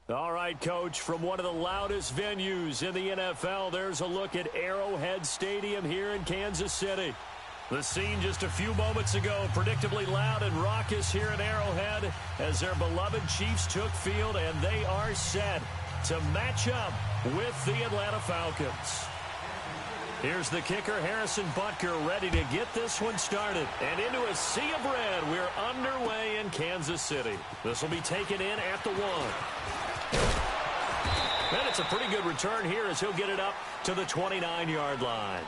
All right, Coach, from one of the loudest venues in the NFL, there's a look at Arrowhead Stadium here in Kansas City. The scene just a few moments ago, predictably loud and raucous here at Arrowhead as their beloved Chiefs took field, and they are set to match up with the Atlanta Falcons. Here's the kicker, Harrison Butker, ready to get this one started. And into a sea of red, we're underway in Kansas City. This will be taken in at the 1. And it's a pretty good return here as he'll get it up to the 29-yard line.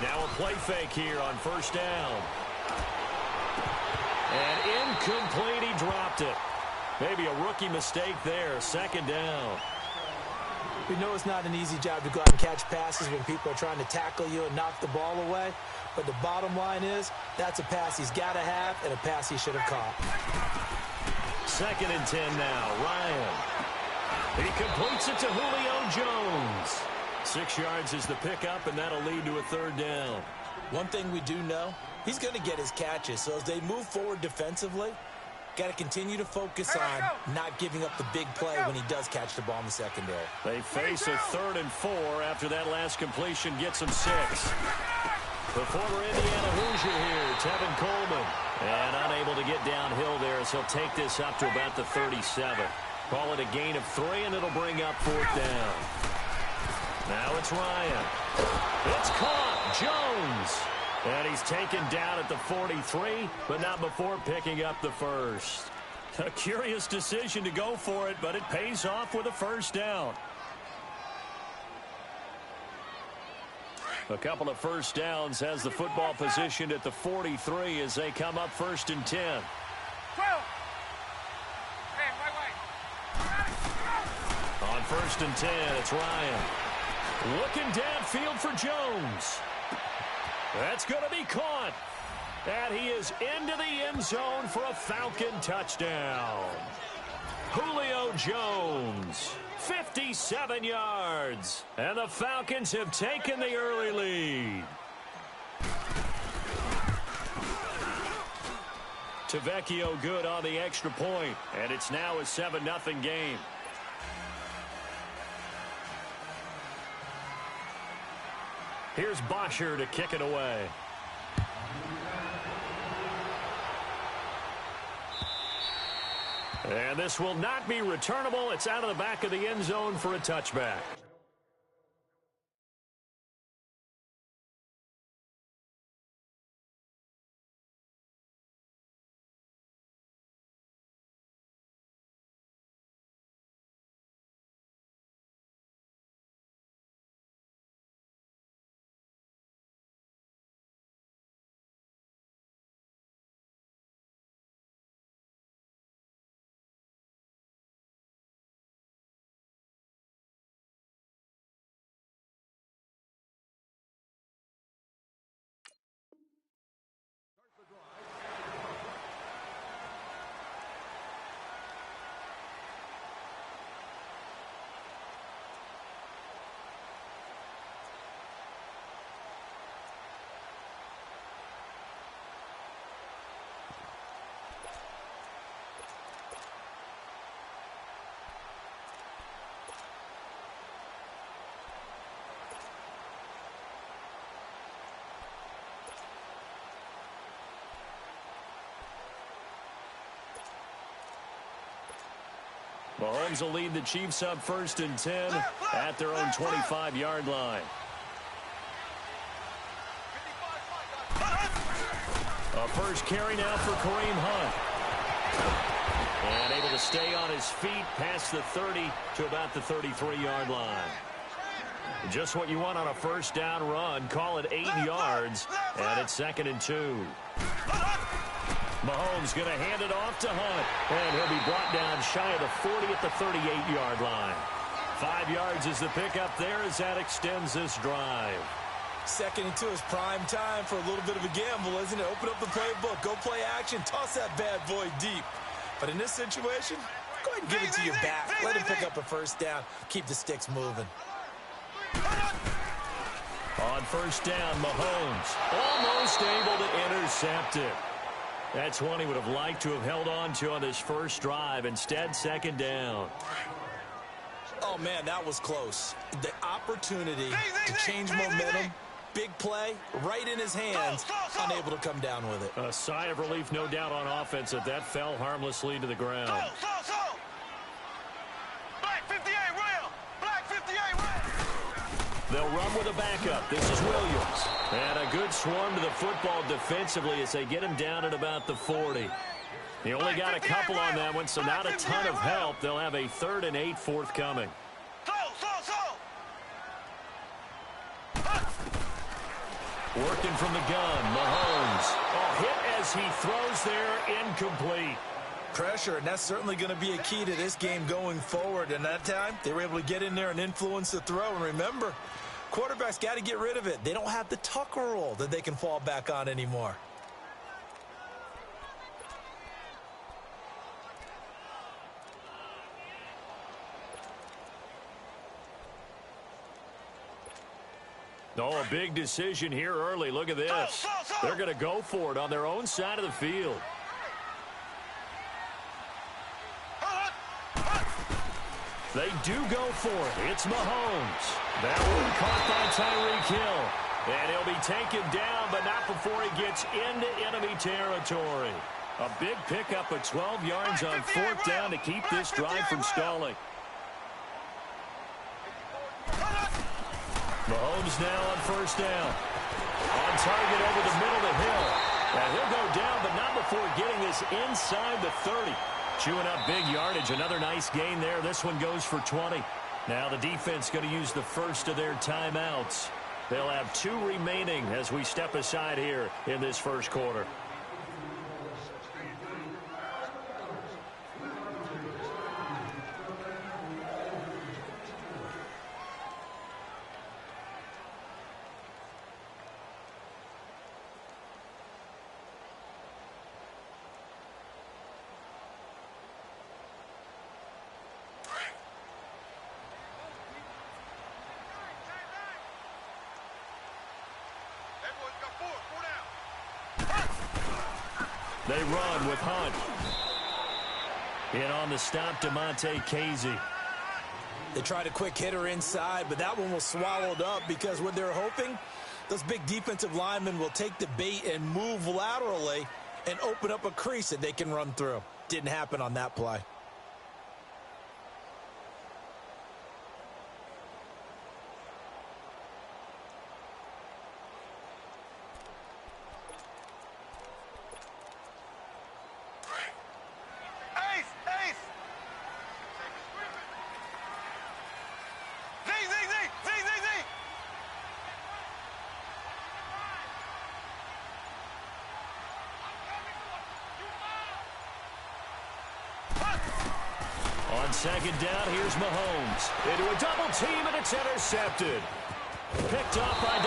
Now a play fake here on first down. And incomplete, he dropped it. Maybe a rookie mistake there, second down. We know it's not an easy job to go out and catch passes when people are trying to tackle you and knock the ball away. But the bottom line is, that's a pass he's got to have and a pass he should have caught. 2nd and 10 now, Ryan. He completes it to Julio Jones. 6 yards is the pickup, and that'll lead to a 3rd down. One thing we do know, he's going to get his catches. So as they move forward defensively, got to continue to focus on not giving up the big play when he does catch the ball in the secondary. They face a 3rd and 4 after that last completion gets him 6. The former Indiana Hoosier here, Tevin Coleman. And unable to get downhill there as he'll take this up to about the 37. Call it a gain of 3, and it'll bring up 4th down. Now it's Ryan. It's caught. Jones. And he's taken down at the 43, but not before picking up the 1st. A curious decision to go for it, but it pays off with a 1st down. A couple of 1st downs has the football positioned at the 43 as they come up 1st and 10. 12. On 1st and 10, it's Ryan. Looking downfield for Jones. That's going to be caught. And he is into the end zone for a Falcon touchdown. Julio Jones, 57 yards. And the Falcons have taken the early lead. Tavecchio good on the extra point. And it's now a 7-0 game. Here's Bosher to kick it away. And this will not be returnable. It's out of the back of the end zone for a touchback. Mahomes will lead the Chiefs up 1st and 10 at their own 25-yard line. A first carry now for Kareem Hunt. And able to stay on his feet past the 30 to about the 33-yard line. Just what you want on a first down run. Call it 8 yards, and it's 2nd and 2. Mahomes going to hand it off to Hunt, and he'll be brought down shy of the 40 at the 38-yard line. 5 yards is the pickup there as that extends this drive. 2nd and 2 is prime time for a little bit of a gamble, isn't it? Open up the playbook, go play action, toss that bad boy deep. But in this situation, go ahead and give it to your back. Let him pick up a first down. Keep the sticks moving. On first down, Mahomes almost able to intercept it. That's one he would have liked to have held on to on this first drive. Instead, 2nd down. Oh, man, that was close. The opportunity to change momentum, big play, right in his hands, unable to come down with it. A sigh of relief, no doubt, on offense that fell harmlessly to the ground. Black 58, Real. Black 58, Real. They'll run with a backup. This is Williams. And a good swarm to the football defensively as they get him down at about the 40. He only got a couple on that one, so not a ton of help. They'll have a 3rd and 8 forthcoming. Working from the gun, Mahomes. Oh, hit as he throws there, incomplete. Pressure, and that's certainly going to be a key to this game going forward. And that time, they were able to get in there and influence the throw. And remember, quarterbacks got to get rid of it. They don't have the Tucker roll that they can fall back on anymore. Oh, a big decision here early. Look at this. They're going to go for it on their own side of the field. They do go for it. It's Mahomes. That one caught by Tyreek Hill. And he'll be taken down, but not before he gets into enemy territory. A big pickup of 12 yards on 4th down to keep this drive from stalling. Mahomes now on first down. On target over the middle to Hill. And he'll go down, but not before getting this inside the 30. Chewing up big yardage. Another nice gain there. This one goes for 20. Now the defense going to use the first of their timeouts. They'll have 2 remaining as we step aside here in this first quarter. They run with Hunt. In on the stop, Casey. They tried a quick hitter inside, but that one was swallowed up because what they're hoping, those big defensive linemen will take the bait and move laterally and open up a crease that they can run through. Didn't happen on that play. On second down, here's Mahomes. Into a double team, and it's intercepted. Picked off by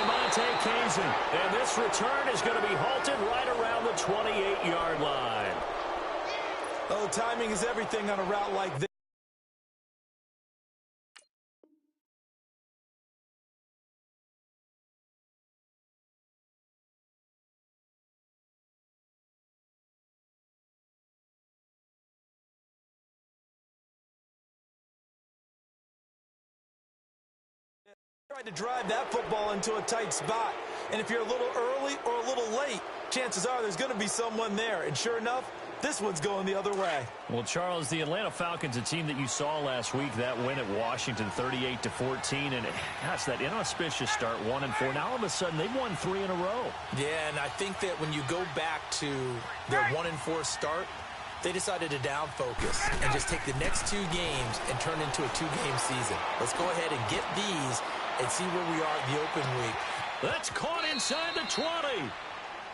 Casey. And this return is going to be halted right around the 28-yard line. Oh, timing is everything on a route like this. Tried to drive that football into a tight spot. And if you're a little early or a little late, chances are there's going to be someone there. And sure enough, this one's going the other way. Well, Charles, the Atlanta Falcons, a team that you saw last week, that win at Washington 38-14. And, gosh, that inauspicious start, 1-4. Now, all of a sudden, they've won 3 in a row. Yeah, and I think that when you go back to their 1-4 start, they decided to down focus and just take the next 2 games and turn into a 2-game season. Let's go ahead and get these and see where we are in the open week. That's caught inside the 20.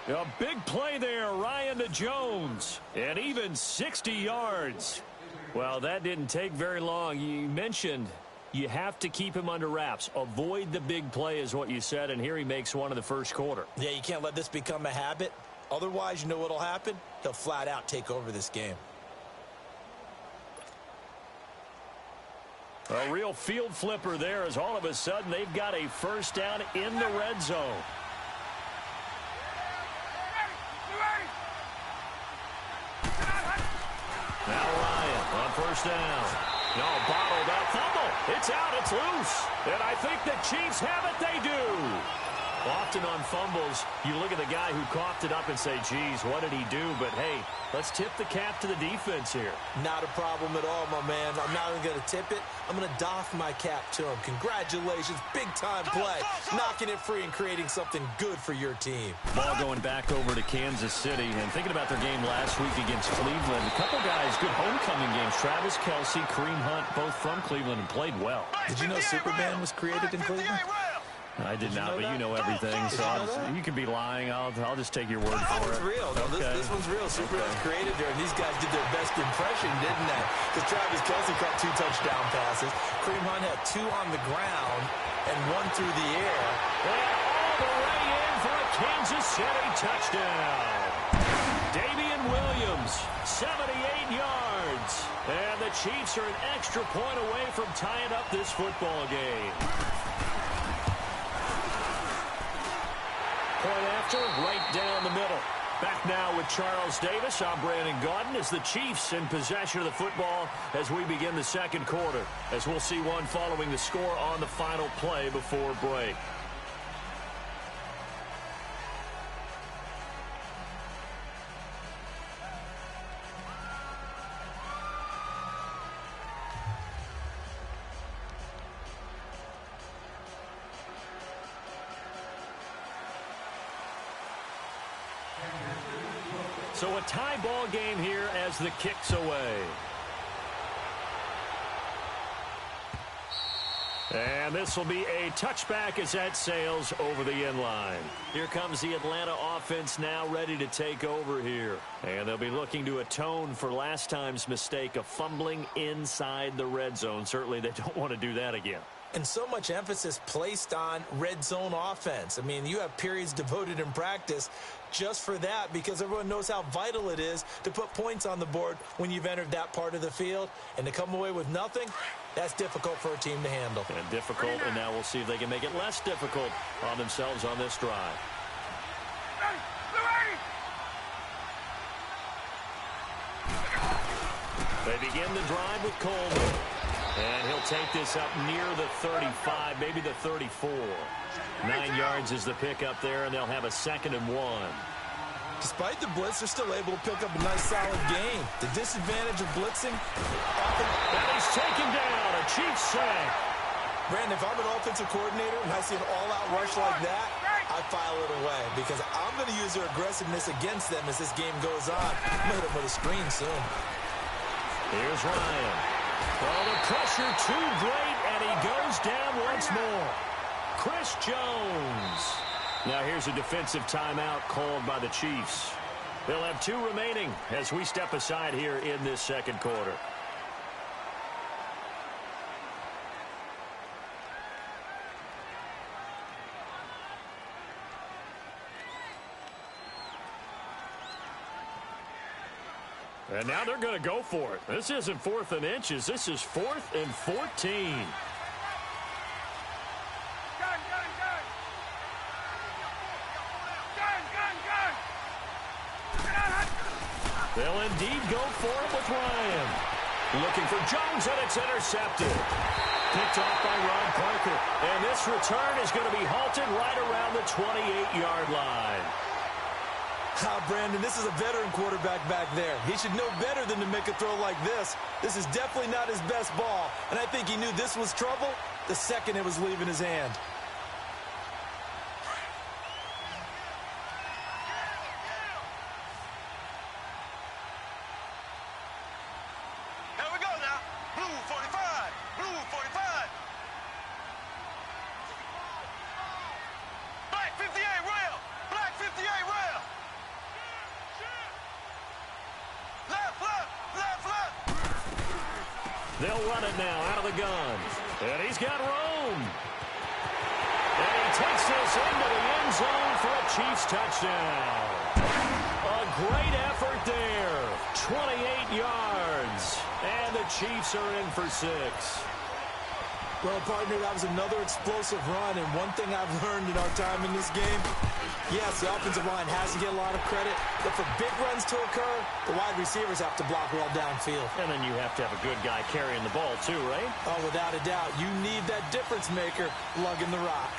A big play there, Ryan to Jones, and even 60 yards. Well, that didn't take very long. You mentioned you have to keep him under wraps. Avoid the big play is what you said, and here he makes one in the first quarter. Yeah, you can't let this become a habit. Otherwise, you know what will happen? He'll flat out take over this game. A real field flipper there as all of a sudden they've got a first down in the red zone. Now Ryan on first down. No, bottled up. Fumble. It's out. It's loose. And I think the Chiefs have it. They do. Often on fumbles, you look at the guy who coughed it up and say, geez, what did he do? But, hey, let's tip the cap to the defense here. Not a problem at all, my man. I'm not even going to tip it. I'm going to doff my cap to him. Congratulations. Big-time play. Knocking it free and creating something good for your team. Ball going back over to Kansas City. And thinking about their game last week against Cleveland, a couple guys, good homecoming games. Travis Kelce, Kareem Hunt, both from Cleveland and played well. Did you know Superman was created in Cleveland? I did not, but you know everything, so you can be lying. I'll just take your word for it. It's real. No, okay. This one's real. Superman's created there, and these guys did their best impression, didn't they? Because Travis Kelce caught 2 touchdown passes. Kareem Hunt had 2 on the ground and 1 through the air. And all the way in for a Kansas City touchdown. Damian Williams, 78 yards. And the Chiefs are an extra point away from tying up this football game. Point after, right down the middle. Back now with Charles Davis. I'm Brandon Gaudin as the Chiefs in possession of the football as we begin the second quarter. As we'll see one following the score on the final play before break. So a tie ball game here as the kick's away. And this will be a touchback as that sails over the end line. Here comes the Atlanta offense now ready to take over here. And they'll be looking to atone for last time's mistake of fumbling inside the red zone. Certainly they don't want to do that again. And so much emphasis placed on red zone offense. I mean, you have periods devoted in practice just for that because everyone knows how vital it is to put points on the board when you've entered that part of the field. And to come away with nothing, that's difficult for a team to handle. And difficult, and now we'll see if they can make it less difficult on themselves on this drive. They begin the drive with Coleman. And he'll take this up near the 35, maybe the 34. 9 yards is the pickup there, and they'll have a 2nd and 1. Despite the blitz, they're still able to pick up a nice, solid gain. The disadvantage of blitzing often... And he's taken down, a Chiefs sack. Brandon, if I'm an offensive coordinator and I see an all-out rush like that, I file it away because I'm going to use their aggressiveness against them as this game goes on. I'm going to hit them with a screen soon. Here's Ryan. Well, the pressure too great, and he goes down once more. Chris Jones. Now here's a defensive timeout called by the Chiefs. They'll have 2 remaining as we step aside here in this second quarter. And now they're going to go for it. This isn't 4th and inches. This is 4th and 14. They'll indeed go for it with Ryan. Looking for Jones, and it's intercepted. Picked off by Ron Parker. And this return is going to be halted right around the 28-yard line. Brandon, this is a veteran quarterback back there. He should know better than to make a throw like this. This is definitely not his best ball, and I think he knew this was trouble the second it was leaving his hand. Here we go now. Blue 45. Blue 45. They'll run it now out of the gun. And he's got room. And he takes this into the end zone for a Chiefs touchdown. A great effort there. 28 yards. And the Chiefs are in for 6. Well, partner, that was another explosive run, and one thing I've learned in our time in this game, yes, the offensive line has to get a lot of credit, but for big runs to occur, the wide receivers have to block well downfield. And then you have to have a good guy carrying the ball too, right? Oh, without a doubt. You need that difference maker lugging the rock.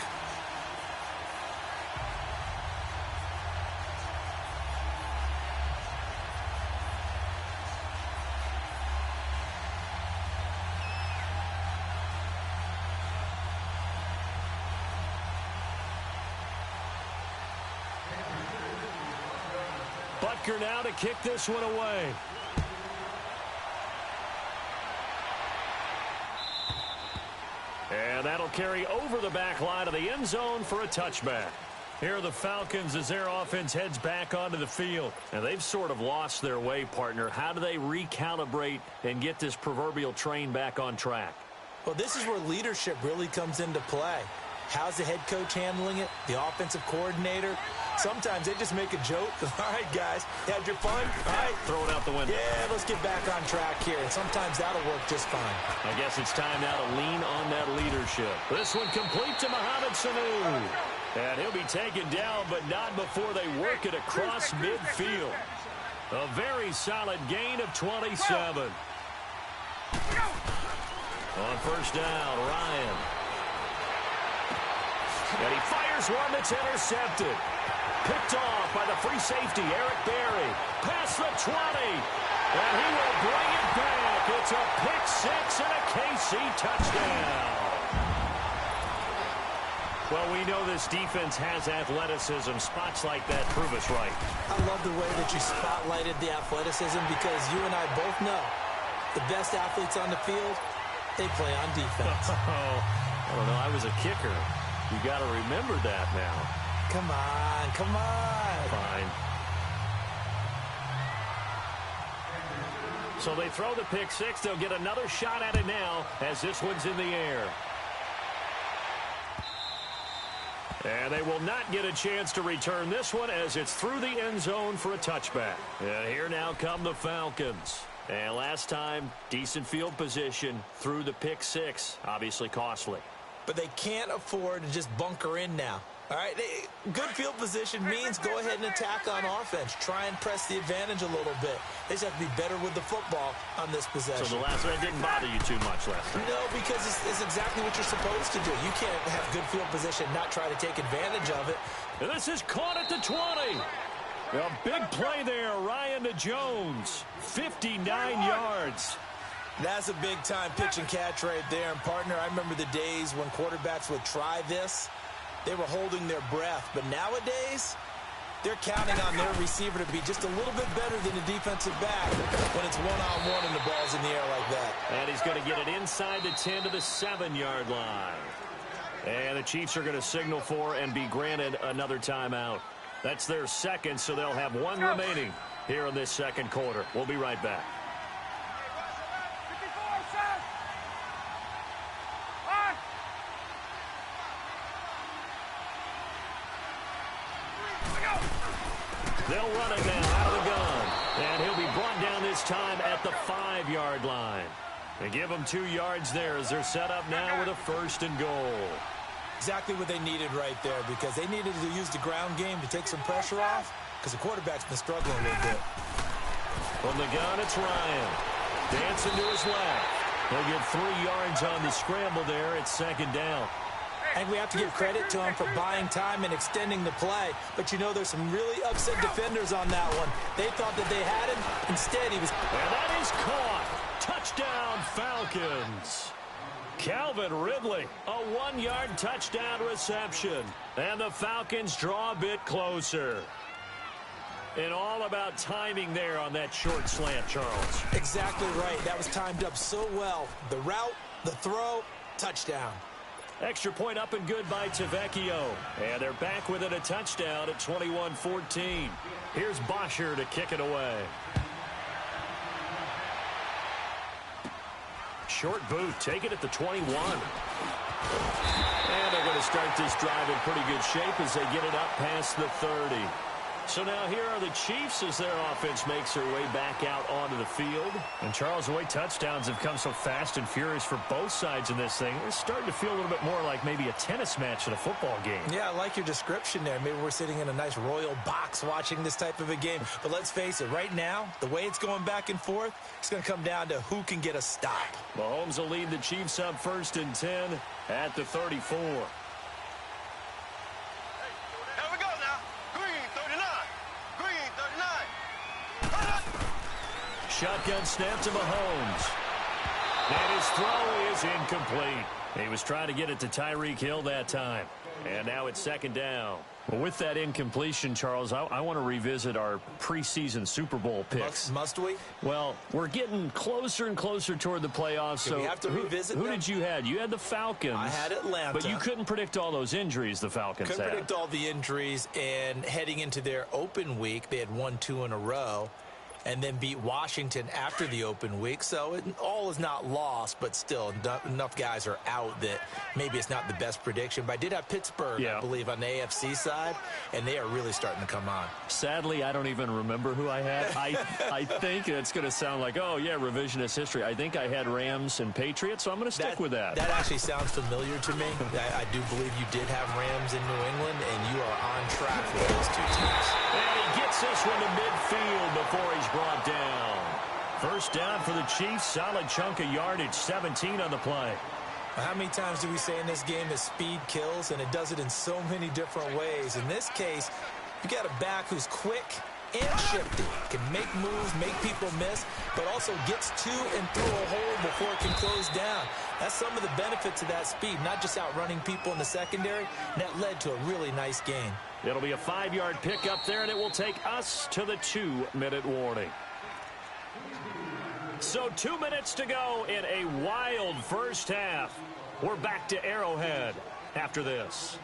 Butker now to kick this one away. And that'll carry over the back line of the end zone for a touchback. Here are the Falcons as their offense heads back onto the field. And they've sort of lost their way, partner. How do they recalibrate and get this proverbial train back on track? Well, this is where leadership really comes into play. How's the head coach handling it? The offensive coordinator? Sometimes they just make a joke. All right, guys, had your fun? All right. Throw it out the window. Yeah, let's get back on track here. And sometimes that'll work just fine. I guess it's time now to lean on that leadership. This one complete to Mohamed Sanu. And he'll be taken down, but not before they work it across midfield. A very solid gain of 27. On first down, Ryan. And he fires one that's intercepted. Picked off by the free safety, Eric Berry. Past the 20. And he will bring it back. It's a pick six and a KC touchdown. Well, we know this defense has athleticism. Spots like that prove us right. I love the way that you spotlighted the athleticism because you and I both know the best athletes on the field, they play on defense. I don't know. I was a kicker. You got to remember that now. Come on, come on. Fine. So they throw the pick six. They'll get another shot at it now as this one's in the air. And they will not get a chance to return this one as it's through the end zone for a touchback. And here now come the Falcons. And last time, decent field position through the pick six. Obviously costly. But they can't afford to just bunker in now. All right, good field position means go ahead and attack on offense. Try and press the advantage a little bit. They just have to be better with the football on this possession. So the last one didn't bother you too much last time? No, because it's exactly what you're supposed to do. You can't have good field position and not try to take advantage of it. And this is caught at the 20. A big play there, Ryan to Jones. 59 yards. That's a big-time pitch and catch right there. And, partner, I remember the days when quarterbacks would try this. They were holding their breath. But nowadays, they're counting on their receiver to be just a little bit better than the defensive back when it's one-on-one and the ball's in the air like that. And he's going to get it inside the 10 to the 7-yard line. And the Chiefs are going to signal for and be granted another timeout. That's their second, so they'll have one remaining here in this second quarter. We'll be right back. They'll run it now out of the gun. And he'll be brought down this time at the 5-yard line. They give them 2 yards there as they're set up now with a first and goal. Exactly what they needed right there because they needed to use the ground game to take some pressure off because the quarterback's been struggling a little bit. From the gun, it's Ryan. Dancing to his left. He'll get 3 yards on the scramble there at second down. And we have to give credit to him for buying time and extending the play. But, you know, there's some really upset defenders on that one. They thought that they had him. Instead, he was... And that is caught. Touchdown, Falcons. Calvin Ridley, a 1-yard touchdown reception. And the Falcons draw a bit closer. And all about timing there on that short slant, Charles. Exactly right. That was timed up so well. The route, the throw, touchdown. Extra point up and good by Tavecchio. And they're back within a touchdown at 21-14. Here's Bosher to kick it away. short boot. Take it at the 21. And they're going to start this drive in pretty good shape as they get it up past the 30. So now here are the Chiefs as their offense makes their way back out onto the field. And Charles, the way touchdowns have come so fast and furious for both sides in this thing, it's starting to feel a little bit more like maybe a tennis match in a football game. Yeah, I like your description there. Maybe we're sitting in a nice royal box watching this type of a game. But let's face it, right now, the way it's going back and forth, it's going to come down to who can get a stop. Mahomes will lead the Chiefs up 1st and 10 at the 34. Shotgun snap to Mahomes. And his throw is incomplete. He was trying to get it to Tyreek Hill that time. And now it's 2nd down. Well, with that incompletion, Charles, I want to revisit our preseason Super Bowl picks. Must we? Well, we're getting closer and closer toward the playoffs. So we have to revisit who them? did you have? You had the Falcons. I had Atlanta. But you couldn't predict all those injuries the Falcons Couldn't had. predict all the injuries. And heading into their open week, they had won 2 in a row. And then beat Washington after the open week. So all is not lost, but still enough guys are out that maybe it's not the best prediction. But I did have Pittsburgh, I believe, on the AFC side, and they are really starting to come on. Sadly, I don't even remember who I had. I think it's going to sound like, oh, yeah, revisionist history. I think I had Rams and Patriots, so I'm going to stick with that. That actually sounds familiar to me. I do believe you did have Rams in New England, and you are on track for those 2 teams. And he gets this one to midfield before he's brought down. 1st down for the Chiefs. Solid chunk of yardage, 17 on the play. How many times do we say in this game that speed kills, and it does it in so many different ways? In this case, you got a back who's quick and shifty, can make moves, make people miss, but also gets to and through a hole before it can close down. That's some of the benefits of that speed, not just outrunning people in the secondary, and that led to a really nice gain. It'll be a 5-yard pick up there, and it will take us to the 2-minute warning. So 2 minutes to go in a wild first half. We're back to Arrowhead after this.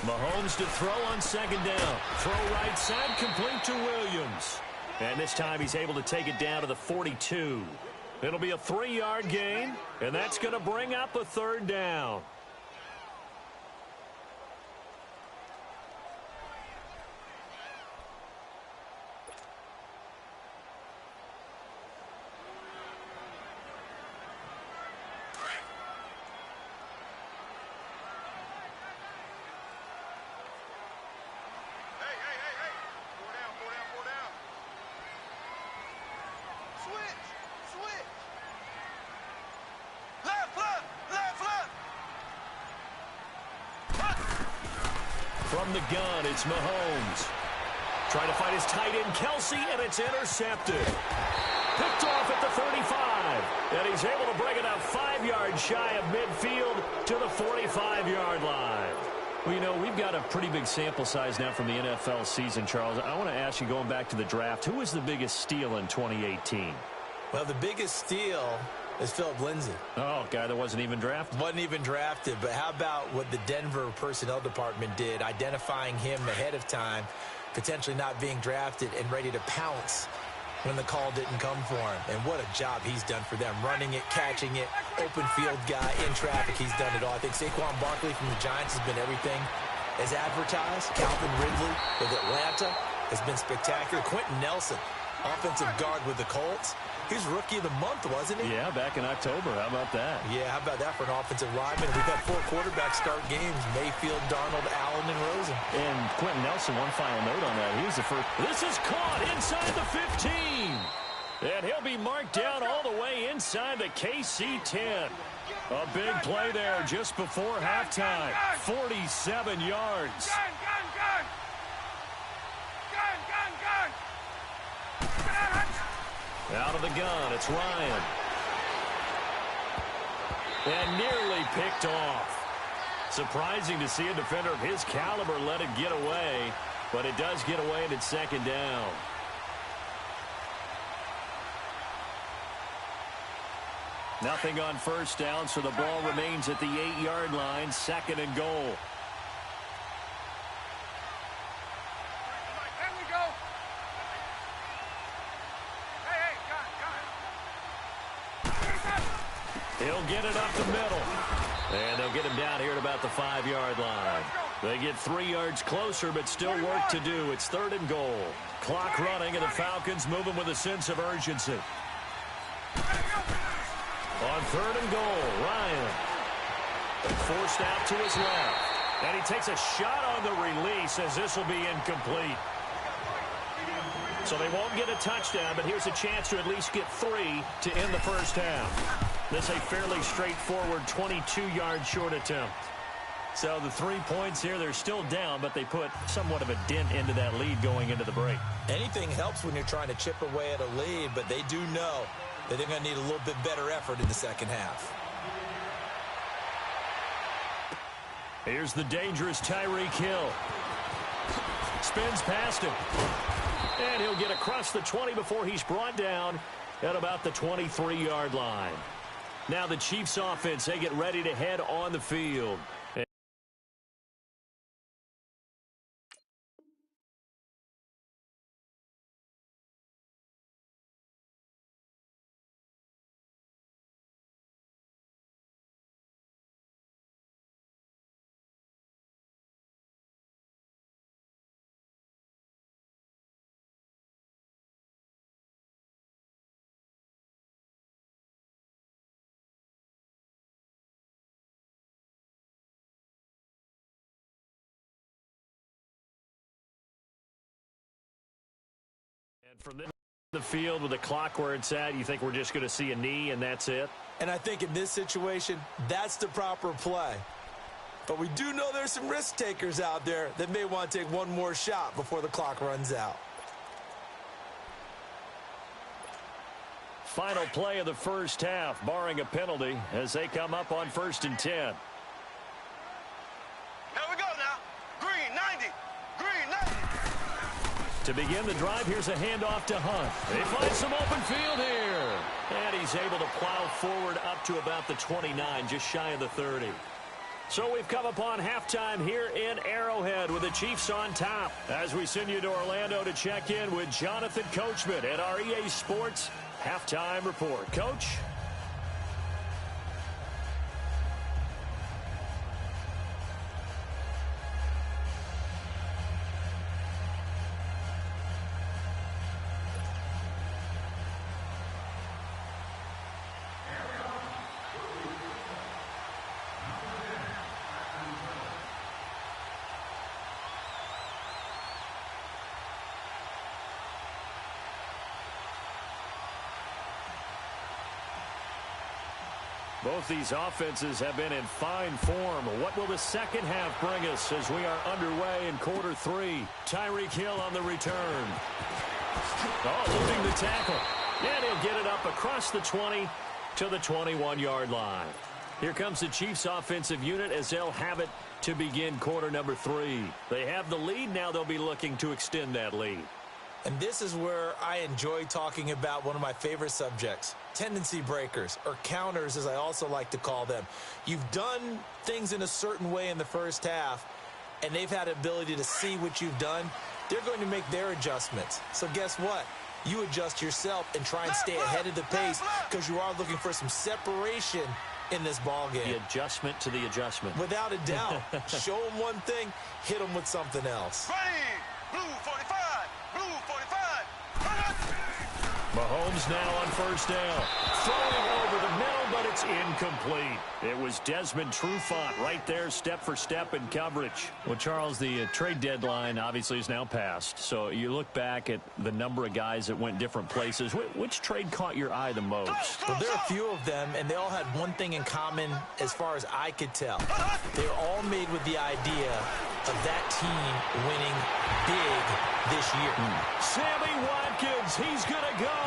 Mahomes to throw on 2nd down. Throw right side, complete to Williams. And this time he's able to take it down to the 42. It'll be a 3-yard gain, and that's going to bring up a 3rd down. From the gun, it's Mahomes. Trying to find his tight end, Kelsey, and it's intercepted. Picked off at the 35. And he's able to bring it up 5 yards shy of midfield to the 45-yard line. Well, you know, we've got a pretty big sample size now from the NFL season, Charles. I want to ask you, going back to the draft, who was the biggest steal in 2018? Well, the biggest steal is Philip Lindsay. Oh, guy that wasn't even drafted? Wasn't even drafted, but how about what the Denver personnel department did, identifying him ahead of time, potentially not being drafted and ready to pounce when the call didn't come for him. And what a job he's done for them, running it, catching it, open field guy, in traffic, he's done it all. I think Saquon Barkley from the Giants has been everything as advertised. Calvin Ridley with Atlanta has been spectacular. Quentin Nelson, offensive guard with the Colts. He's Rookie of the Month, wasn't he? Yeah, back in October. How about that? Yeah, how about that for an offensive lineman? We've had 4 quarterbacks start games: Mayfield, Darnold, Allen, and Rosen. And Quentin Nelson, one final note on that. He was the first. This is caught inside the 15. And he'll be marked down all the way inside the KC 10. A big play there just before halftime. 47 yards. Out of the gun, it's Ryan. And nearly picked off. Surprising to see a defender of his caliber let it get away, but it does get away and it's second down. Nothing on first down, so the ball remains at the 8-yard line, second and goal. There we go. Hey, He'll get it up the middle. And they'll get him down here at about the 5-yard line. They get 3 yards closer, but still work to do. It's third and goal. Clock running, and the Falcons moving with a sense of urgency. On third and goal, Ryan. Forced out to his left. And he takes a shot on the release as this will be incomplete. So they won't get a touchdown, but here's a chance to at least get 3 to end the first half. This is a fairly straightforward 22-yard short attempt. So the 3 points here, they're still down, but they put somewhat of a dent into that lead going into the break. Anything helps when you're trying to chip away at a lead, but they do know that they're going to need a little bit better effort in the second half. Here's the dangerous Tyreek Hill. Spins past him. And he'll get across the 20 before he's brought down at about the 23-yard line. Now the Chiefs offense, they get ready to head on the field. And from the field with the clock where it's at, you think we're just going to see a knee and that's it? And I think in this situation, that's the proper play. But we do know there's some risk takers out there that may want to take one more shot before the clock runs out. Final play of the first half, barring a penalty, as they come up on 1st and 10. Here we go now. Green 90. Green 90. To begin the drive, here's a handoff to Hunt. They find some open field here. And he's able to plow forward up to about the 29, just shy of the 30. So we've come upon halftime here in Arrowhead with the Chiefs on top. As we send you to Orlando to check in with Jonathan Coachman at our EA Sports Halftime Report. Coach? Both these offenses have been in fine form. What will the second half bring us as we are underway in quarter 3? Tyreek Hill on the return. Oh, eluding the tackle. And he'll get it up across the 20 to the 21-yard line. Here comes the Chiefs offensive unit as they'll have it to begin quarter number 3. They have the lead. Now they'll be looking to extend that lead. And this is where I enjoy talking about one of my favorite subjects, tendency breakers, or counters as I also like to call them. You've done things in a certain way in the first half, and they've had the ability to see what you've done. They're going to make their adjustments. So guess what? You adjust yourself and try and stay ahead of the pace because you are looking for some separation in this ball game. The adjustment to the adjustment. Without a doubt. Show them one thing, hit them with something else. Green. Blue 45. Blue 45. Mahomes now on first down. Throwing over the middle, but it's incomplete. It was Desmond Trufant right there, step for step in coverage. Well, Charles, the trade deadline obviously is now passed. So you look back at the number of guys that went different places. Which trade caught your eye the most? Well, there are a few of them, and they all had one thing in common as far as I could tell. They were all made with the idea of that team winning big this year. Sammy Watkins, he's going to go.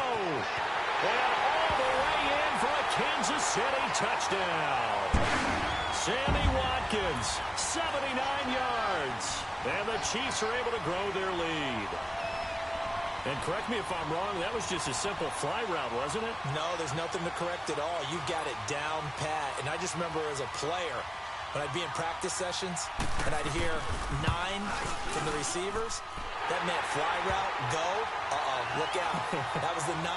And all the way in for a Kansas City touchdown. Sammy Watkins, 79 yards. And the Chiefs are able to grow their lead. And correct me if I'm wrong, that was just a simple fly route, wasn't it? No, there's nothing to correct at all. You got it down pat. And I just remember as a player, when I'd be in practice sessions and I'd hear 9 from the receivers, that meant fly route, go, look out. That was the 9,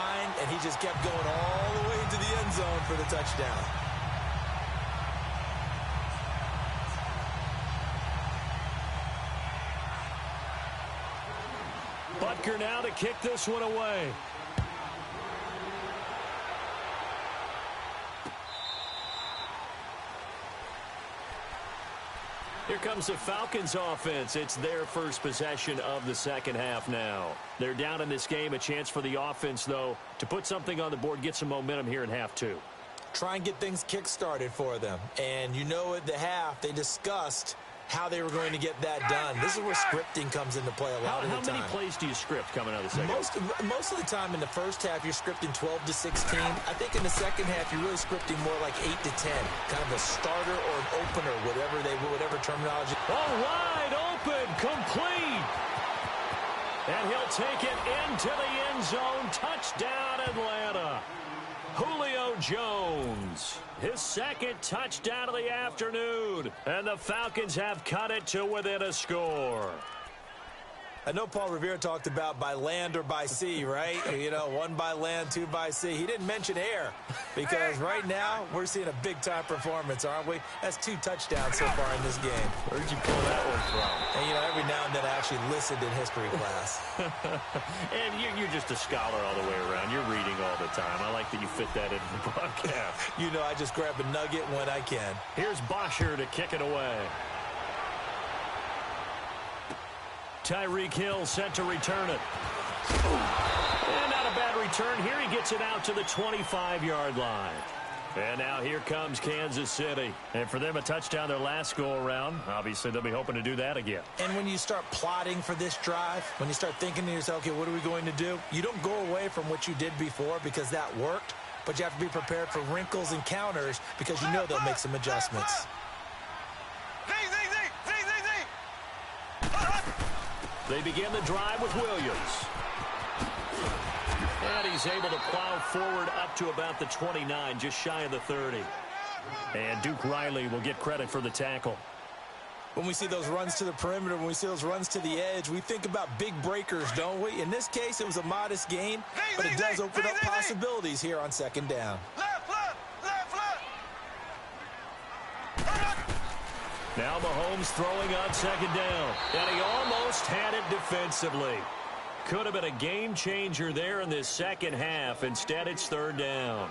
and he just kept going all the way into the end zone for the touchdown. Butker now to kick this one away. Here comes the Falcons offense. It's their first possession of the second half now. They're down in this game. A chance for the offense, though, to put something on the board, get some momentum here in half two. Try and get things kick-started for them. And you know at the half, they discussed how they were going to get that done. This is where scripting comes into play a lot of the time. How many plays do you script coming out of the second half? Most of the time in the first half, you're scripting 12 to 16. I think in the second half, you're really scripting more like 8 to 10. Kind of a starter or an opener, whatever terminology. Oh, wide open, complete. And he'll take it into the end zone. Touchdown, Atlanta. Julio Jones, his second touchdown of the afternoon. And the Falcons have cut it to within a score. I know Paul Revere talked about by land or by sea, right? You know, 1 by land, 2 by sea. He didn't mention air because right now we're seeing a big-time performance, aren't we? That's 2 touchdowns so far in this game. Where'd you pull that one from? And, you know, every now and then I actually listened in history class. And you're just a scholar all the way around. You're reading all the time. I like that you fit that into the broadcast. You know, I just grab a nugget when I can. Here's Bosher to kick it away. Tyreek Hill set to return it. And not a bad return. Here he gets it out to the 25-yard line. And now here comes Kansas City. And for them, a touchdown their last go-around. Obviously, they'll be hoping to do that again. And when you start plotting for this drive, when you start thinking to yourself, okay, what are we going to do? You don't go away from what you did before because that worked, but you have to be prepared for wrinkles and counters because you know they'll make some adjustments. They begin the drive with Williams. And he's able to plow forward up to about the 29, just shy of the 30. And Duke Riley will get credit for the tackle. When we see those runs to the perimeter, when we see those runs to the edge, we think about big breakers, don't we? In this case, it was a modest gain, but it does open up possibilities here on second down. Now Mahomes throwing on second down. And he almost had it defensively. Could have been a game changer there in this second half. Instead, it's third down.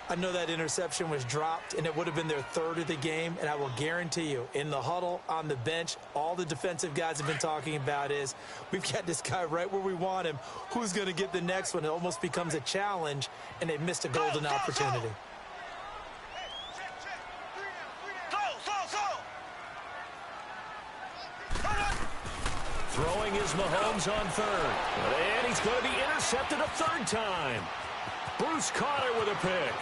I know that interception was dropped, and it would have been their 3rd of the game. And I will guarantee you, in the huddle, on the bench, all the defensive guys have been talking about is, we've got this guy right where we want him. Who's going to get the next one? It almost becomes a challenge, and they missed a golden opportunity. Throwing is Mahomes on third. And he's going to be intercepted a 3rd time. Bruce Carter with a pick.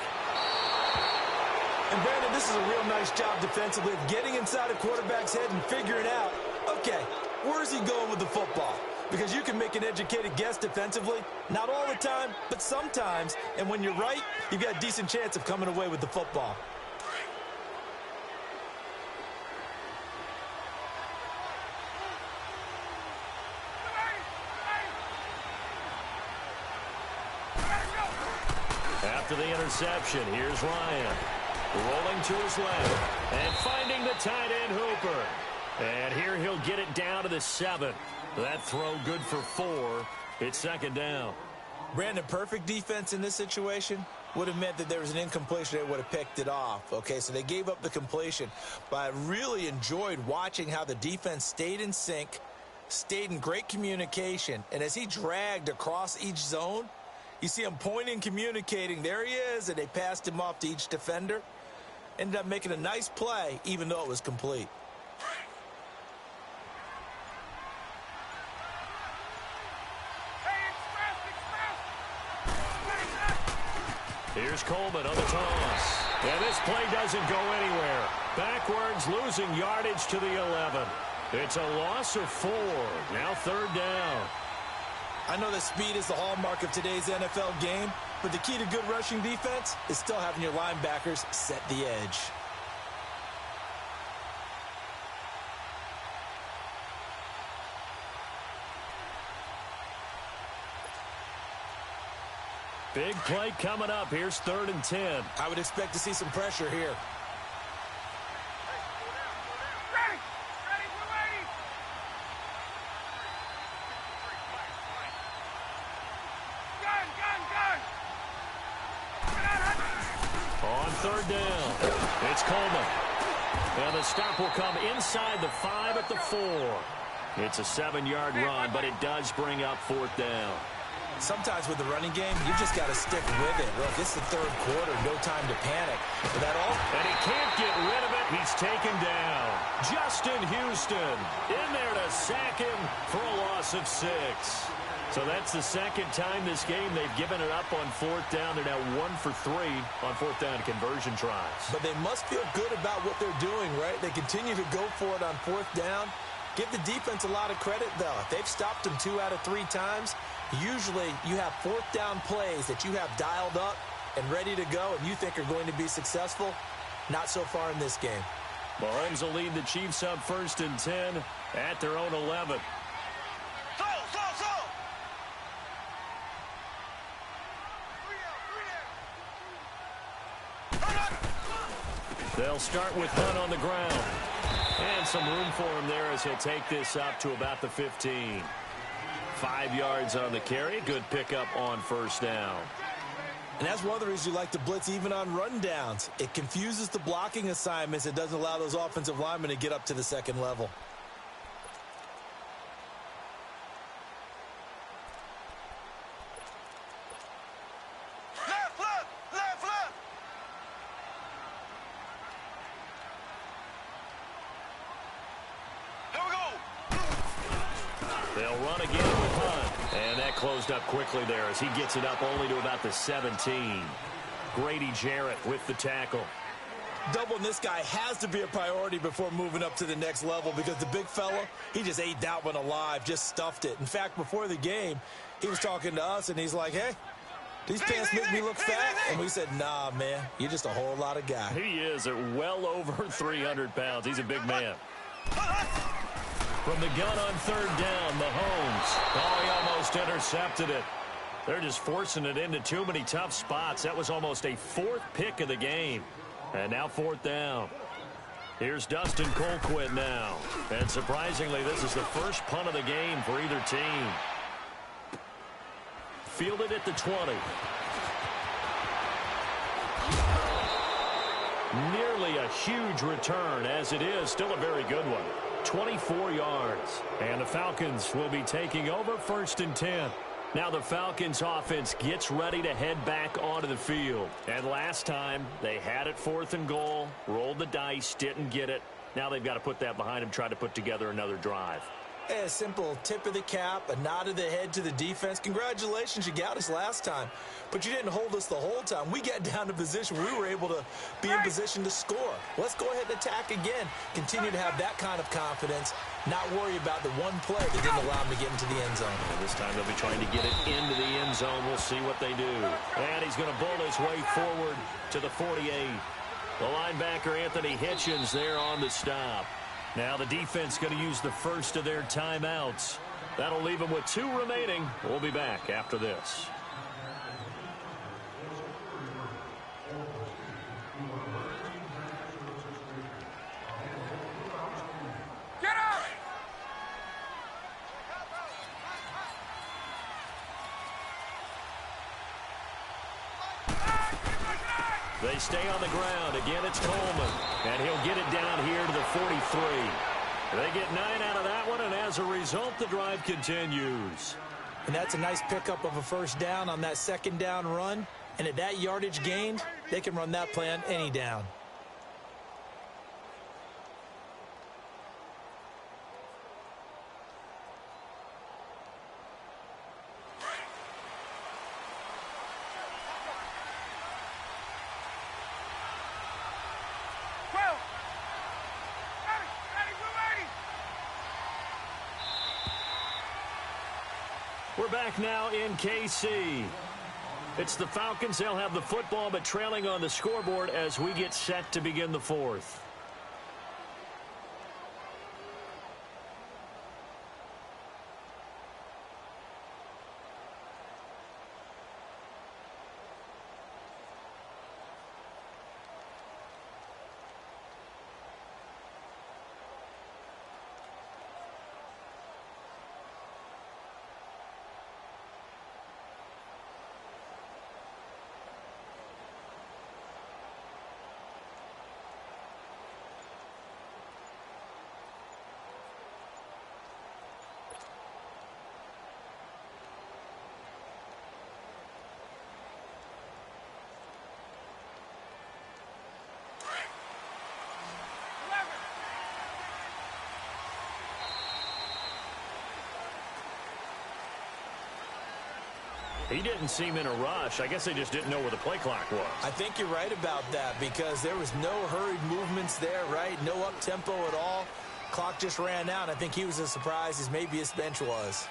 And Brandon, this is a real nice job defensively of getting inside a quarterback's head and figuring out, okay, where's he going with the football? Because you can make an educated guess defensively, not all the time, but sometimes. And when you're right, you've got a decent chance of coming away with the football. After the interception, here's Ryan. Rolling to his left. And finding the tight end Hooper. And here he'll get it down to the 7. That throw good for 4. It's second down. Brandon, perfect defense in this situation would have meant that there was an incompletion. They would have picked it off. Okay, so they gave up the completion. But I really enjoyed watching how the defense stayed in sync, stayed in great communication. And as he dragged across each zone, you see him pointing, communicating. There he is, and they passed him off to each defender. Ended up making a nice play, even though it was complete. Here's Coleman on the toss. And this play doesn't go anywhere. Backwards, losing yardage to the 11. It's a loss of 4. Now 3rd down. I know that speed is the hallmark of today's NFL game, but the key to good rushing defense is still having your linebackers set the edge. Big play coming up. Here's 3rd and 10. I would expect to see some pressure here. On 3rd down, it's Coleman. And the stop will come inside the 5 at the 4. It's a 7-yard run, but it does bring up 4th down. Sometimes with the running game, you just got to stick with it. Look, it's the 3rd quarter, no time to panic. Is that all? And he can't get rid of it. He's taken down. Justin Houston in there to sack him for a loss of 6. So that's the 2nd time this game they've given it up on 4th down. They're now 1 for 3 on 4th down conversion tries. But they must feel good about what they're doing, right? They continue to go for it on 4th down. Give the defense a lot of credit, though. If they've stopped them 2 out of 3 times, usually you have 4th down plays that you have dialed up and ready to go and you think are going to be successful. Not so far in this game. Mahomes will lead the Chiefs up 1st and 10 at their own 11. They'll start with Hunt on the ground. And some room for him there as he'll take this up to about the 15. 5 yards on the carry. Good pickup on 1st down. And that's one of the reasons you like to blitz even on rundowns. It confuses the blocking assignments. It doesn't allow those offensive linemen to get up to the 2nd level. They'll run again with Hunt. And that closed up quickly there as he gets it up only to about the 17. Grady Jarrett with the tackle. Doubling this guy has to be a priority before moving up to the next level because the big fella, he just ate that one alive, just stuffed it. In fact, before the game, he was talking to us, and he's like, hey, these pants make me look fat. And we said, nah, man, you're just a whole lot of guy. He is at well over 300 pounds. He's a big man. From the gun on 3rd down, Mahomes. Oh, he almost intercepted it. They're just forcing it into too many tough spots. That was almost a 4th pick of the game. And now 4th down. Here's Dustin Colquitt now. And surprisingly, this is the first punt of the game for either team. Fielded at the 20. Nearly a huge return, as it is still a very good one. 24 yards. And the Falcons will be taking over 1st and 10. Now the Falcons offense gets ready to head back onto the field. And last time they had it 4th and goal, rolled the dice, didn't get it. Now they've got to put that behind them, try to put together another drive. A simple tip of the cap, a nod of the head to the defense. Congratulations, you got us last time, but you didn't hold us the whole time. We got down to position where we were able to be in position to score. Let's go ahead and attack again. Continue to have that kind of confidence, not worry about the one play that didn't allow them to get into the end zone. And this time they'll be trying to get it into the end zone. We'll see what they do. And he's going to bull his way forward to the 48. The linebacker, Anthony Hitchens, there on the stop. Now the defense going to use the first of their timeouts. That'll leave them with 2 remaining. We'll be back after this. Get up! They stay on the ground. Again, it's Coleman. And he'll get it down here to the 43. They get 9 out of that one, and as a result, the drive continues. And that's a nice pickup of a first down on that second down run. And at that yardage gained, they can run that play on any down. We're back now in KC. It's the Falcons. They'll have the football, but trailing on the scoreboard as we get set to begin the fourth. He didn't seem in a rush. I guess they just didn't know where the play clock was. I think you're right about that because there was no hurried movements there, right? No up-tempo at all. Clock just ran out. I think he was as surprised as maybe his bench was.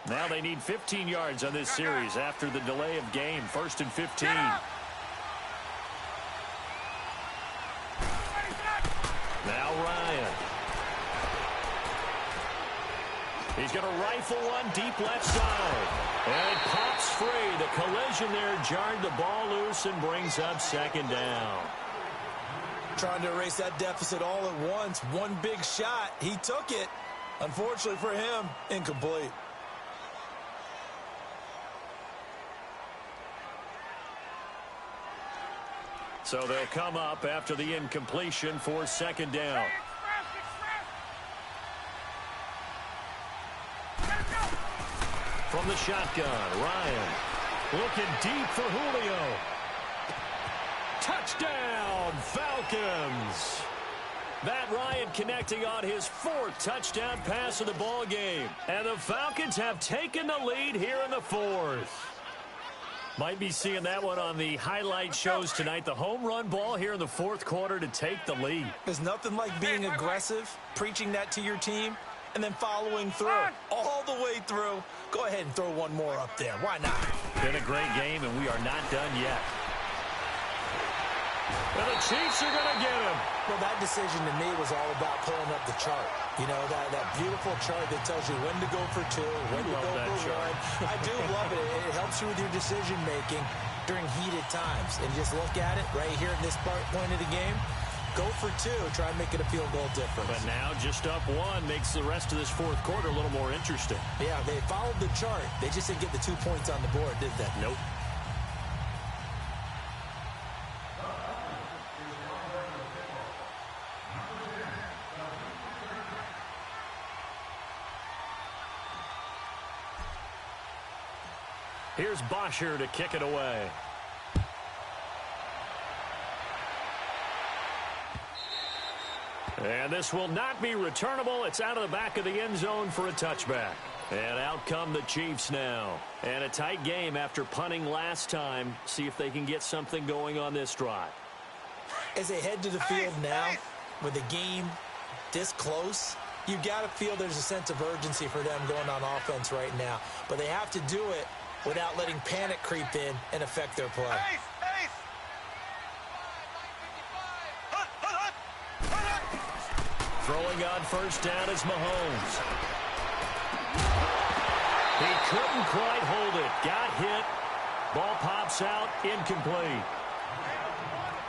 Now they need 15 yards on this series after the delay of game. 1st and 15. Now Ryan. He's going to rifle one deep left side. And it pops free. The collision there jarred the ball loose and brings up 2nd down. Trying to erase that deficit all at once. One big shot. He took it. Unfortunately for him, incomplete. So they'll come up after the incompletion for 2nd down. From the shotgun, Ryan looking deep for Julio. Touchdown, Falcons. Matt Ryan connecting on his 4th touchdown pass of the ball game. And the Falcons have taken the lead here in the 4th. Might be seeing that one on the highlight shows tonight. The home run ball here in the 4th quarter to take the lead. There's nothing like being aggressive, preaching that to your team, and then following through. All the way through. Go ahead and throw one more up there. Why not? Been a great game, and we are not done yet. And the Chiefs are going to get him. Well, that decision to me was all about pulling up the chart. You know, that beautiful chart that tells you when to go for 2, when to go for 1. I do love it. It helps you with your decision-making during heated times. And just look at it right here in this point of the game. Go for 2. Try and make it a field goal difference. But now just up 1 makes the rest of this 4th quarter a little more interesting. Yeah, they followed the chart. They just didn't get the 2 points on the board, did they? Nope. Here's Bosher to kick it away. And this will not be returnable. It's out of the back of the end zone for a touchback. And out come the Chiefs now. And a tight game after punting last time. See if they can get something going on this drive. As they head to the field now, with the game this close, you've got to feel there's a sense of urgency for them going on offense right now. But they have to do it without letting panic creep in and affect their play. Throwing on 1st down is Mahomes. He couldn't quite hold it. Got hit. Ball pops out, incomplete.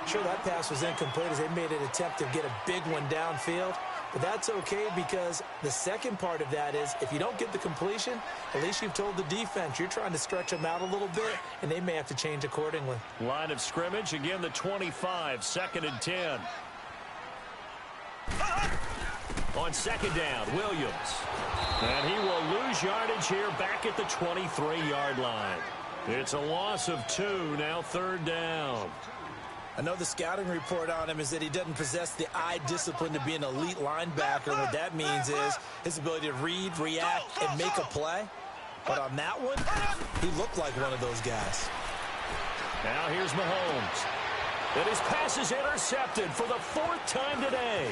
Sure, that pass was incomplete as they made an attempt to get a big one downfield. But that's okay because the second part of that is if you don't get the completion, at least you've told the defense you're trying to stretch them out a little bit, and they may have to change accordingly. Line of scrimmage, again the 25, 2nd and 10. On 2nd down, Williams. And he will lose yardage here back at the 23-yard line. It's a loss of 2, now 3rd down. I know the scouting report on him is that he doesn't possess the eye discipline to be an elite linebacker. What that means is his ability to read, react, and make a play. But on that one, he looked like one of those guys. Now here's Mahomes. And his pass is intercepted for the 4th time today.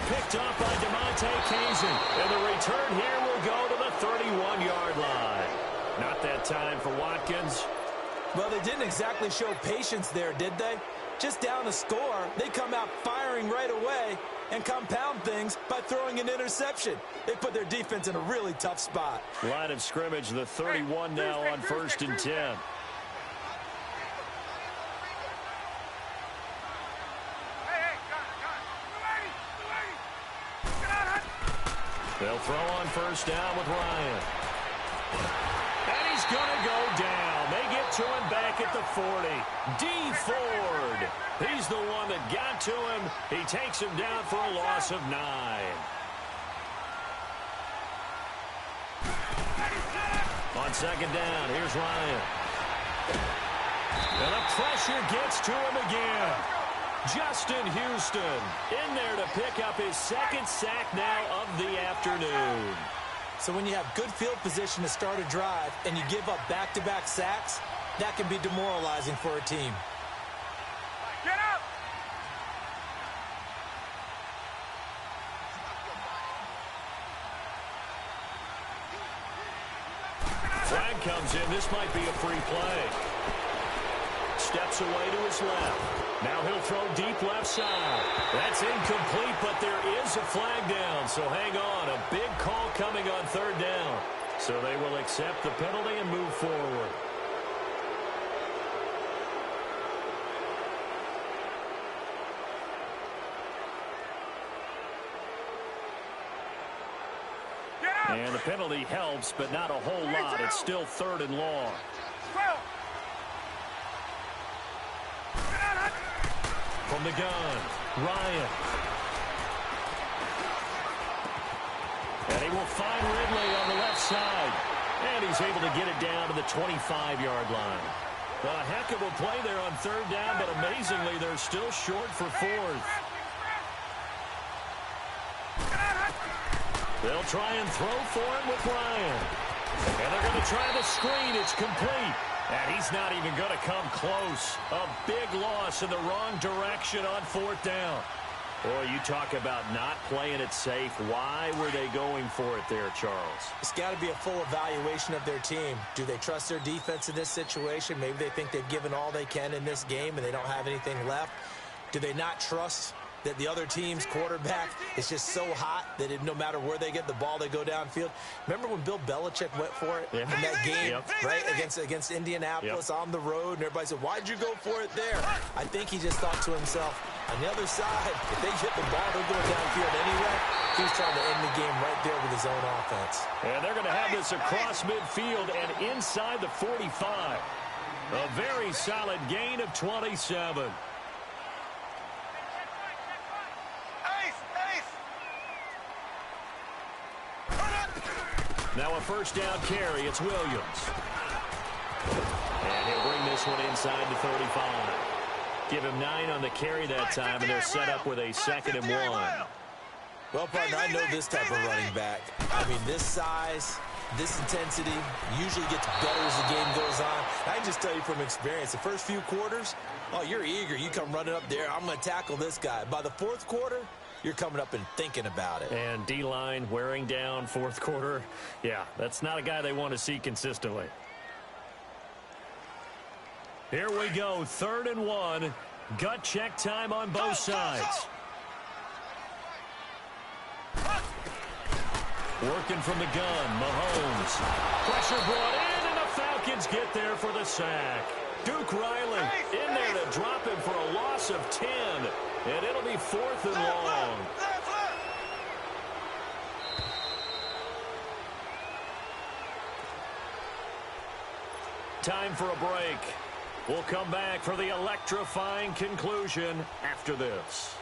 Picked off by DeMonte Kazin. And the return here will go to the 31-yard line. Not that time for Watkins. Well, they didn't exactly show patience there, did they? Just down a score, they come out firing right away and compound things by throwing an interception. They put their defense in a really tough spot. Line of scrimmage, the 31 now on 1st and 10. They'll throw on 1st down with Ryan. And he's going to go down. They get to him back at the 40. D. Ford. He's the one that got to him. He takes him down for a loss of 9. On 2nd down, here's Ryan. And the pressure gets to him again. Justin Houston in there to pick up his 2nd sack now of the afternoon. So when you have good field position to start a drive and you give up back-to-back sacks, that can be demoralizing for a team. Get up! Flag comes in. This might be a free play. Steps away to his left. Now he'll throw deep left side. That's incomplete, but there is a flag down. So hang on. A big call coming on 3rd down. So they will accept the penalty and move forward. And the penalty helps, but not a whole lot. It's still 3rd and long. From the gun, Ryan. And he will find Ridley on the left side. And he's able to get it down to the 25-yard line. A heck of a play there on 3rd down, but amazingly, they're still short for 4th. They'll try and throw for him with Ryan. And they're going to try the screen. It's complete. And he's not even going to come close. A big loss in the wrong direction on 4th down. Boy, you talk about not playing it safe. Why were they going for it there, Charles? It's got to be a full evaluation of their team. Do they trust their defense in this situation? Maybe they think they've given all they can in this game and they don't have anything left. Do they not trust that the other team's quarterback is just so hot that no matter where they get the ball, they go downfield? Remember when Bill Belichick went for it in that game, right, against Indianapolis on the road, and everybody said, why'd you go for it there? I think he just thought to himself, on the other side, if they hit the ball, they're going downfield anyway. He's trying to end the game right there with his own offense. And they're going to have this across midfield and inside the 45. A very solid gain of 27. Now a 1st down carry. It's Williams. And he'll bring this one inside the 35. Give him 9 on the carry that time, and they're set up with a 2nd and 1. Well, partner, I know this type of running back. I mean, this size, this intensity usually gets better as the game goes on. I can just tell you from experience, the first few quarters, oh, you're eager. You come running up there. I'm going to tackle this guy. By the 4th quarter, you're coming up and thinking about it. And D-line wearing down 4th quarter. Yeah, that's not a guy they want to see consistently. Here we go, 3rd and 1. Gut check time on both sides. Working from the gun, Mahomes. Pressure brought in, and a foul Falcons get there for the sack. Duke Riley in there to drop him for a loss of 10. And it'll be 4th and long. Time for a break. We'll come back for the electrifying conclusion after this.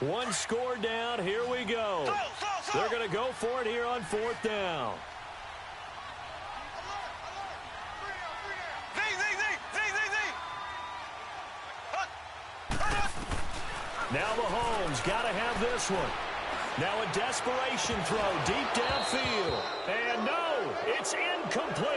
One score down. Here we go. They're going to go for it here on 4th down. Now Mahomes got to have this one. Now a desperation throw deep downfield. And no, it's incomplete.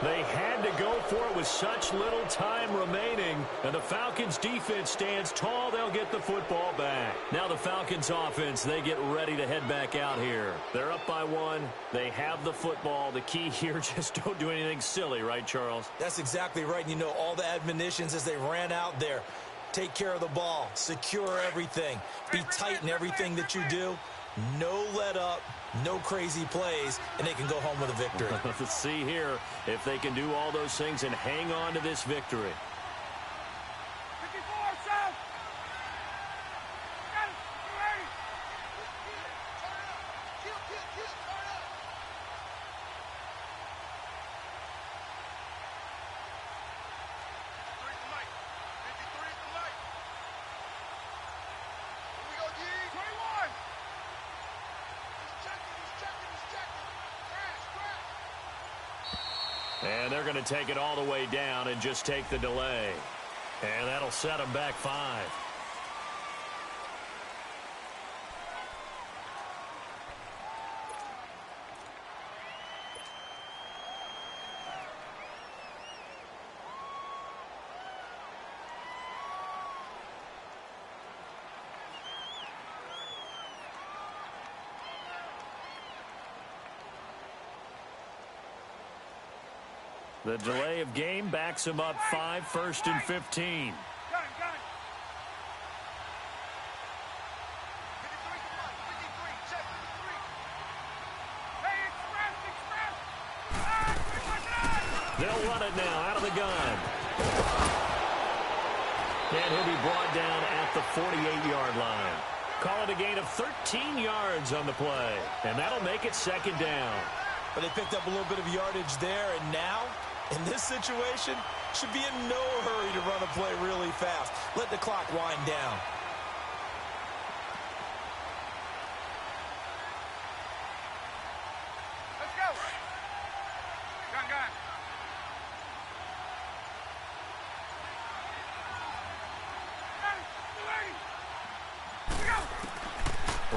They had to go for it with such little time remaining. And the Falcons defense stands tall. They'll get the football back. Now the Falcons offense, they get ready to head back out here. They're up by 1. They have the football. The key here, just don't do anything silly, right, Charles? That's exactly right. You know, all the admonitions as they ran out there. Take care of the ball. Secure everything. Be tight in everything that you do. No let up, no crazy plays, and they can go home with a victory. Let's see here if they can do all those things and hang on to this victory. 54, South. Got it. Ready. Turn up. And they're going to take it all the way down and just take the delay. And that'll set them back 5. The delay of game backs him up 5, 1st and 15. Got it. 53, check 53. Hey, express. They'll run it now out of the gun. And he'll be brought down at the 48-yard line. Call it a gain of 13 yards on the play. And that'll make it 2nd down. But they picked up a little bit of yardage there, and now, in this situation, should be in no hurry to run a play really fast. Let the clock wind down. Let's go. Gun.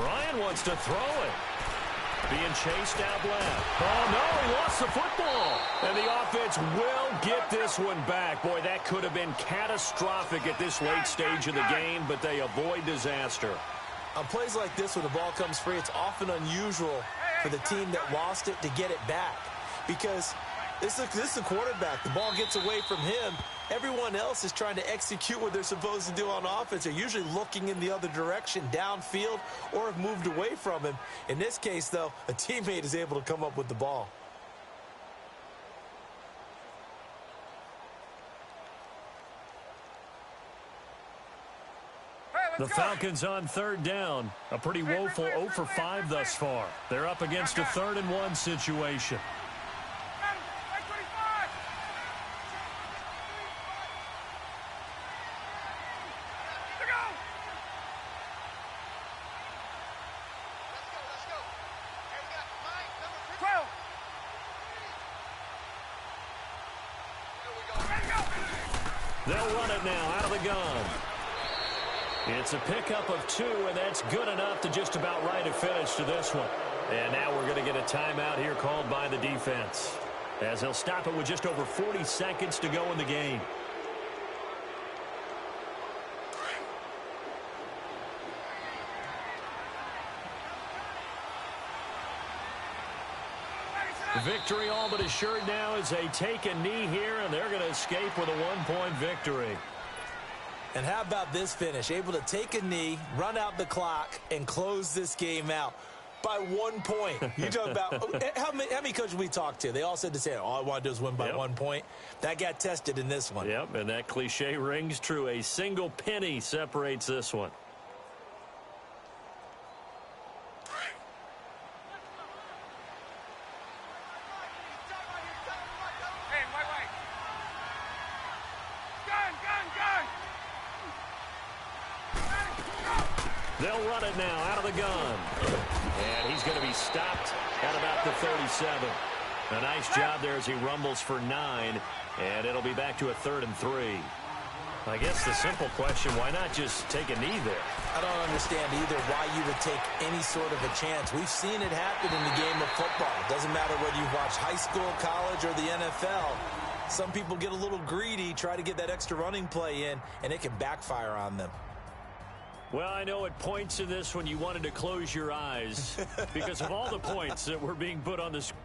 Ryan wants to throw it. Being chased out left. Oh, no, he lost the football. And the offense will get this one back. Boy, that could have been catastrophic at this late stage of the game, but they avoid disaster. On plays like this, when the ball comes free, it's often unusual for the team that lost it to get it back. Because this is the quarterback. The ball gets away from him. Everyone else is trying to execute what they're supposed to do on offense. They're usually looking in the other direction, downfield, or have moved away from him. In this case, though, a teammate is able to come up with the ball. The Falcons on 3rd down. A pretty woeful 0 for 5 thus far. They're up against a 3rd and 1 situation. They'll run it now out of the gun. It's a pickup of 2, and that's good enough to just about write a finish to this one. And now we're going to get a timeout here called by the defense, as they'll stop it with just over 40 seconds to go in the game. Victory all but assured now as they take a knee here, and they're going to escape with a 1-point victory. And how about this finish? Able to take a knee, run out the clock, and close this game out by 1 point. You talk about how many coaches we talked to? They all said the same. All I want to do is win by 1 point. That got tested in this one. Yep, and that cliche rings true. A single penny separates this one. They'll run it now out of the gun. And he's going to be stopped at about the 37. A nice job there as he rumbles for 9. And it'll be back to a 3rd and 3. I guess the simple question, why not just take a knee there? I don't understand either why you would take any sort of a chance. We've seen it happen in the game of football. It doesn't matter whether you watch high school, college, or the NFL. Some people get a little greedy, try to get that extra running play in, and it can backfire on them. Well, I know at points in this when you wanted to close your eyes because of all the points that were being put on the screen.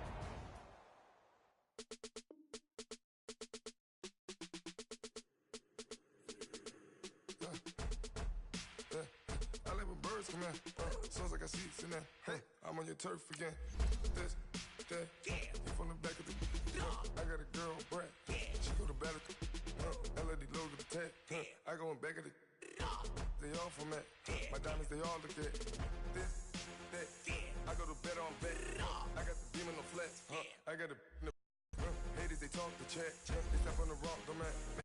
I let my birds come out. Sounds like I seats in there. I'm on your turf again. This, that, you from the back of the. I got a girl, Brad. She go to battle. LED logo the tag. I go in back of the. They all from that. My diamonds, they all look at. This, that. I go to bet on bet. I got the demon on flats. I got a. Haters, they talk the chat. They step on the rock, the man.